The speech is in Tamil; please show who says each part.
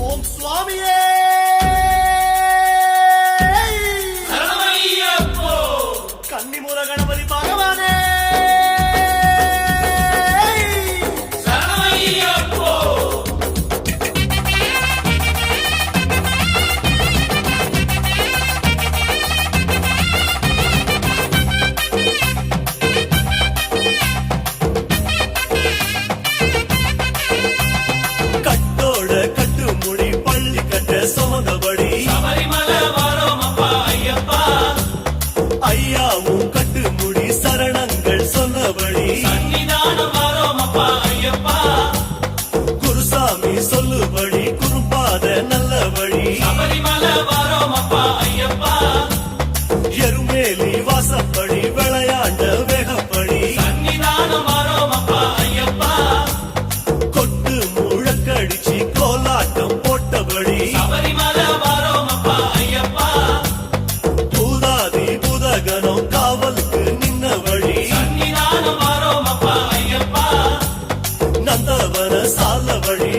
Speaker 1: ஓம் சுவாமியே கன்னிமுர கணபதி பகவானே சுமந்தபடி சபரிமலை வாரோம் அப்பா ஐயப்பா ஐயாவும் கட்டு முடி சரணங்கள் சொன்னபடி சன்னிதானம் வாரோம் அப்பா ஐயப்பா குருசாமி சொல்லுபடி குருபாத நல்ல வழி சபரிமலை வாரோம் அப்பா ஐயப்பா எருமேலி வாசப்படி விளையாண்ட வேகப்படி சன்னிதானம் வாரோம் அப்பா ஐயப்பா கொட்டு முழக்கடிச்சு கோலாட்டம் போட்டபடி சபரிமலை வாரோம் அப்பா ஐயப்பா பூதாதி பூதகனம் காவலுக்கு நின்ன வழி சன்னிதானம் வாரோம் அப்பா ஐயப்பா நந்தவன சால வழி